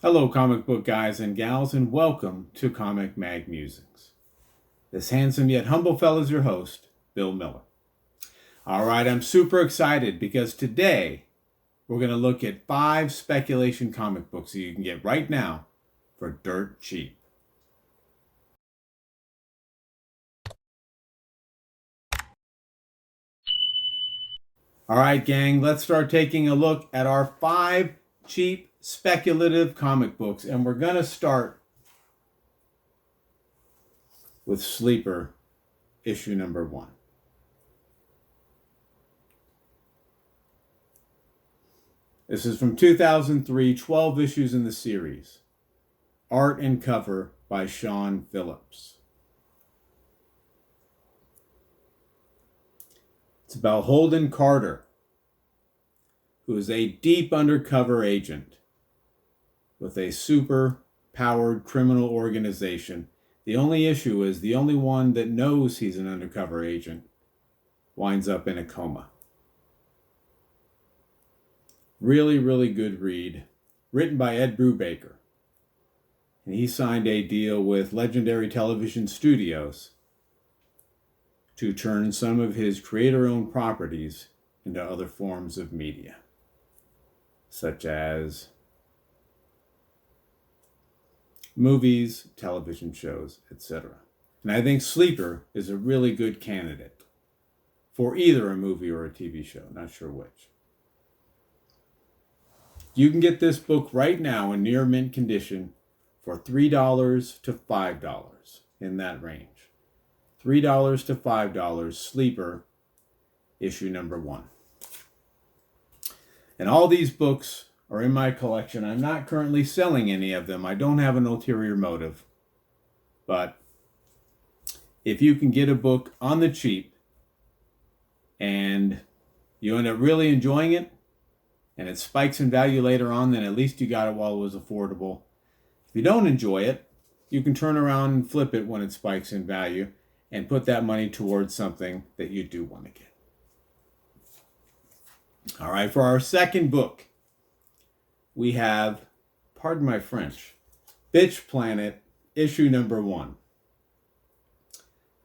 Hello, comic book guys and gals, and welcome to Comic Mag Musings. This handsome yet humble fellow is your host, Bill Miller. All right, I'm super excited because today we're going to look at 5 speculation comic books that you can get right now for dirt cheap. All right, gang, let's start taking a look at our 5 cheap speculative comic books, and we're going to start with Sleeper, issue number 1. This is from 2003, 12 issues in the series. Art and cover by Sean Phillips. It's about Holden Carter, who is a deep undercover agent with a super-powered criminal organization. The only issue is the only one that knows he's an undercover agent winds up in a coma. Really, really good read. Written by Ed Brubaker. And he signed a deal with Legendary Television Studios to turn some of his creator-owned properties into other forms of media, such as movies, television shows, etc. And I think Sleeper is a really good candidate for either a movie or a TV show, not sure which. You can get this book right now in near mint condition for $3 to $5, in that range. $3 to $5, Sleeper, issue number 1. And all these books are in my collection. I'm not currently selling any of them. I don't have an ulterior motive. But if you can get a book on the cheap and you end up really enjoying it, and it spikes in value later on, then at least you got it while it was affordable. If you don't enjoy it, you can turn around and flip it when it spikes in value and put that money towards something that you do want to get. All right, for our second book, we have, pardon my French, Bitch Planet, issue number 1.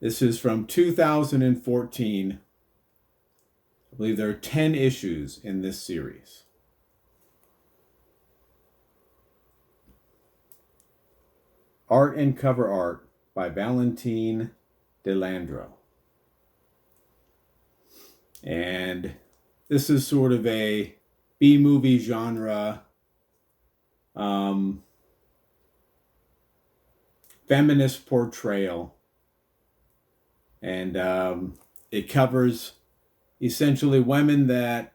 This is from 2014. I believe there are 10 issues in this series. Art and cover art by Valentine Delandro. And this is sort of a B-movie genre, feminist portrayal. And it covers essentially women that,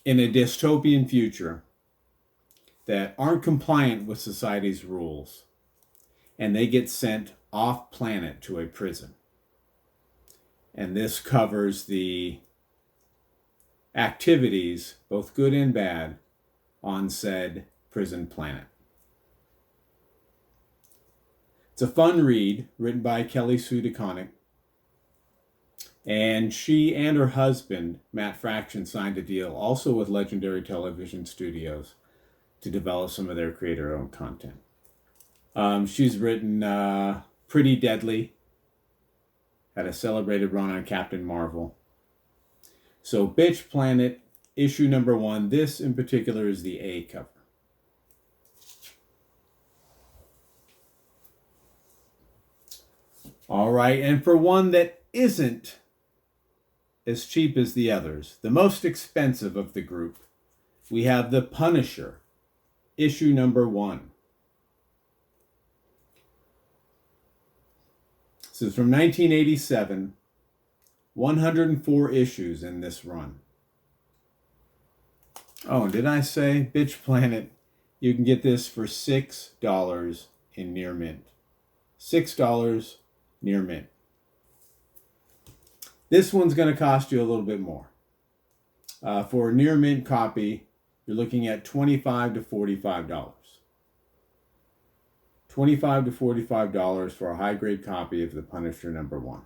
in a dystopian future, that aren't compliant with society's rules, and they get sent off planet to a prison. And this covers the activities, both good and bad, on said prison planet. It's a fun read, written by Kelly Sue DeConnick. And she and her husband, Matt Fraction, signed a deal also with Legendary Television Studios to develop some of their creator-owned content. She's written Pretty Deadly, had a celebrated run on Captain Marvel. So Bitch Planet, issue number 1. This in particular is the A cover. All right, and for one that isn't as cheap as the others, the most expensive of the group, we have The Punisher, issue number 1. This is from 1987, 104 issues in this run. Oh, and did I say, Bitch Planet, you can get this for $6 in near mint. $6 near mint. This one's going to cost you a little bit more. For a near mint copy, you're looking at $25 to $45. $25 to $45 for a high-grade copy of The Punisher number 1.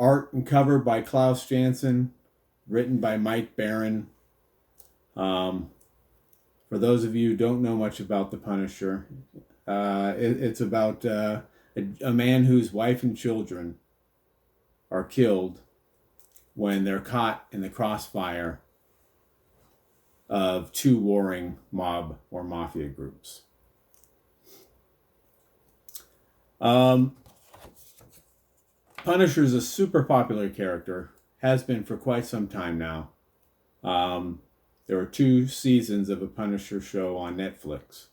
Art and cover by Klaus Janson, written by Mike Baron. For those of you who don't know much about The Punisher, it's about a man whose wife and children are killed when they're caught in the crossfire of two warring mob or mafia groups. Punisher is a super popular character, has been for quite some time now. There were 2 seasons of a Punisher show on Netflix,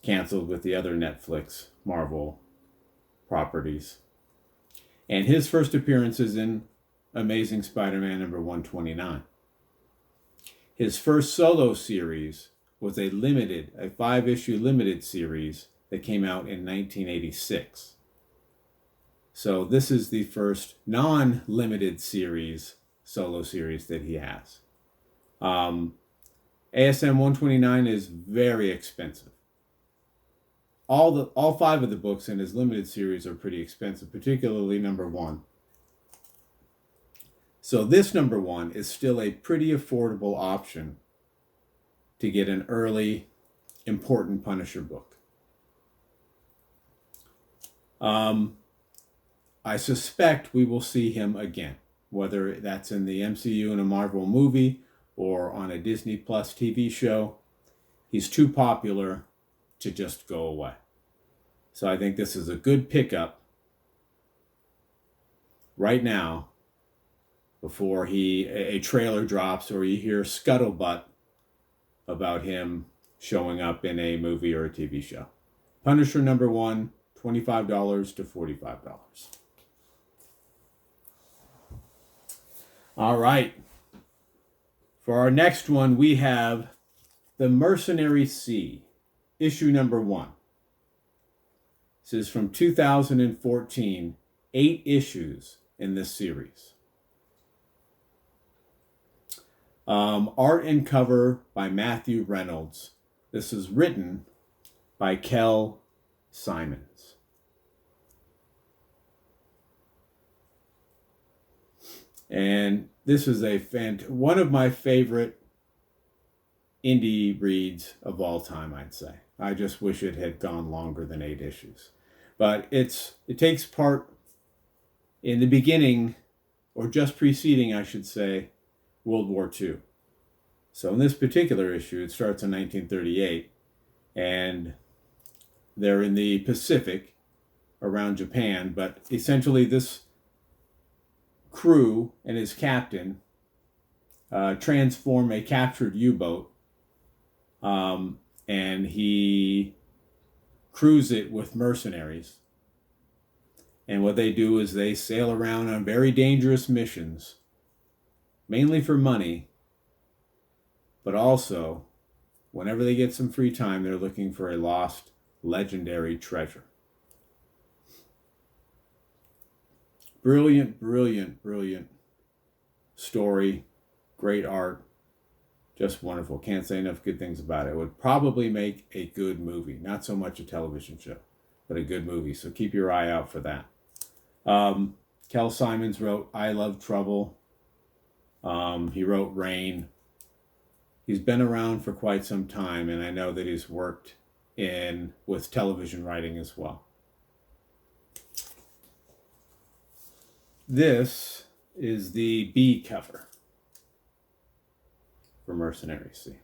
canceled with the other Netflix Marvel properties. And his first appearance is in Amazing Spider-Man number 129. His first solo series was a 5-issue limited series that came out in 1986. So this is the first non-limited series, solo series that he has. ASM 129 is very expensive. All 5 of the books in his limited series are pretty expensive, particularly number 1. So this number 1 is still a pretty affordable option to get an early, important Punisher book. I suspect we will see him again, whether that's in the MCU in a Marvel movie or on a Disney Plus TV show. He's too popular to just go away. So I think this is a good pickup right now before a trailer drops or you hear scuttlebutt about him showing up in a movie or a TV show. Punisher number 1, $25 to $45. All right. For our next one, we have The Mercenary Sea, issue number 1. This is from 2014, 8 issues in this series. Art and cover by Matthew Reynolds. This is written by Kel Simons. And this is one of my favorite indie reads of all time, I'd say. I just wish it had gone longer than 8 issues. But it takes part in the beginning, or just preceding, I should say, World War II. So in this particular issue, it starts in 1938, and they're in the Pacific around Japan, but essentially this crew and his captain transform a captured U-boat, and he crews it with mercenaries. And what they do is they sail around on very dangerous missions, mainly for money, but also, whenever they get some free time, they're looking for a lost legendary treasure. Brilliant, brilliant, brilliant story, great art, just wonderful. Can't say enough good things about it. It would probably make a good movie, not so much a television show, but a good movie. So keep your eye out for that. Kel Simons wrote I Love Trouble. He wrote Rain. He's been around for quite some time, and I know that he's worked with television writing as well. This is the B cover for Mercenary Sea.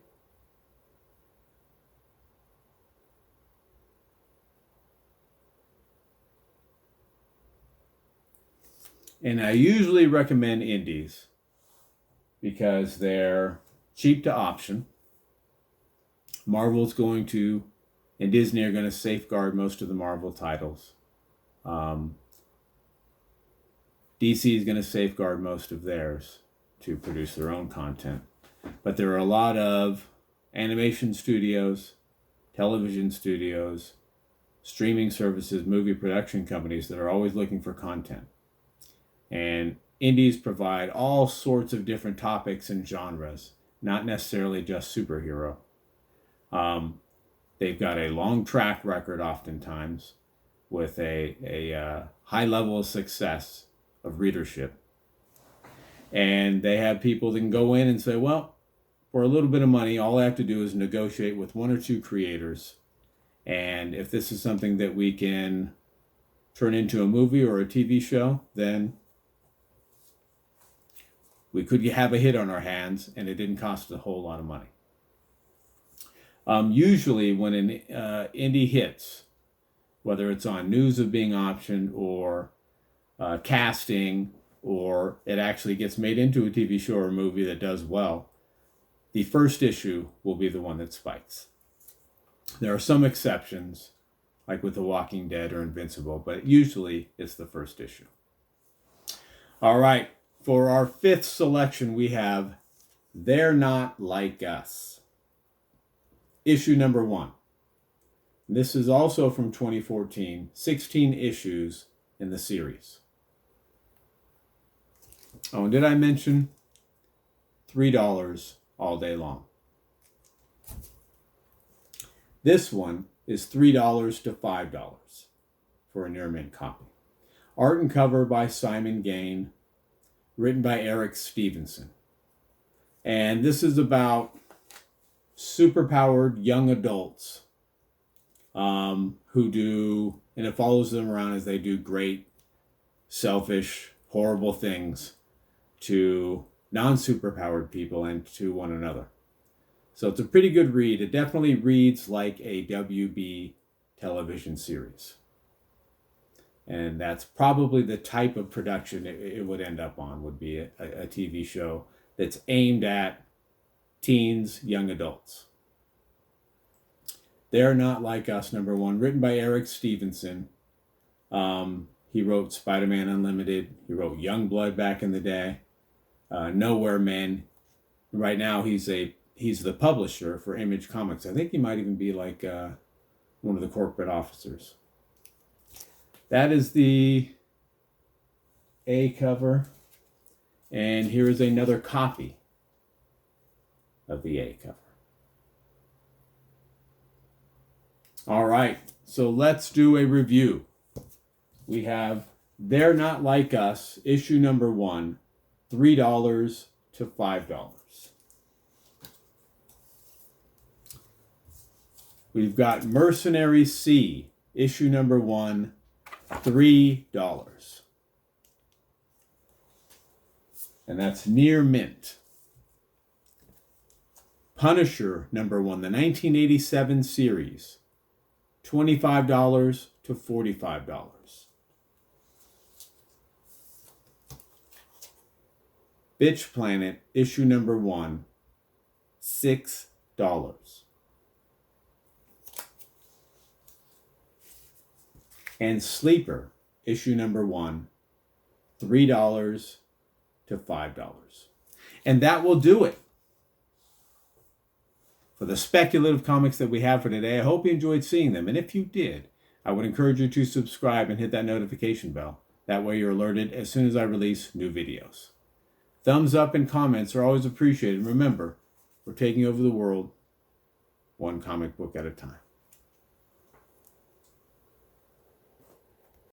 And I usually recommend indies because they're cheap to option. Marvel's going to, and Disney are going to safeguard most of the Marvel titles. DC is going to safeguard most of theirs to produce their own content. But there are a lot of animation studios, television studios, streaming services, movie production companies that are always looking for content. And indies provide all sorts of different topics and genres, not necessarily just superhero. They've got a long track record oftentimes with a high level of success of readership. And they have people that can go in and say, well, for a little bit of money, all I have to do is negotiate with one or two creators. And if this is something that we can turn into a movie or a TV show, then we could have a hit on our hands, and it didn't cost a whole lot of money. Usually when an indie hits, whether it's on news of being optioned or casting, or it actually gets made into a TV show or a movie that does well, the first issue will be the one that spikes. There are some exceptions, like with The Walking Dead or Invincible, but usually it's the first issue. All right, for our fifth selection, we have They're Not Like Us. Issue number 1. This is also from 2014, 16 issues in the series. Oh, and did I mention $3 all day long? This one is $3 to $5 for a near mint copy. Art and cover by Simon Gain, written by Eric Stevenson. And this is about superpowered young adults who do, and it follows them around as they do great, selfish, horrible things to non-superpowered people and to one another. So it's a pretty good read. It definitely reads like a WB television series. And that's probably the type of production it would end up on, would be a TV show that's aimed at teens, young adults. They're Not Like Us, number 1, written by Eric Stevenson. He wrote Spider-Man Unlimited. He wrote Youngblood back in the day. Nowhere Men. Right now he's the publisher for Image Comics. I think he might even be like one of the corporate officers. That is the A cover. And here is another copy of the A cover. All right, so let's do a review. We have They're Not Like Us, issue number 1, $3 to $5. We've got Mercenary C, issue number 1, $3. And that's near mint. Punisher number 1, the 1987 series, $25 to $45. Bitch Planet, issue number 1, $6. And Sleeper, issue number 1, $3 to $5. And that will do it for the speculative comics that we have for today. I hope you enjoyed seeing them. And if you did, I would encourage you to subscribe and hit that notification bell. That way you're alerted as soon as I release new videos. Thumbs up and comments are always appreciated. And remember, we're taking over the world one comic book at a time.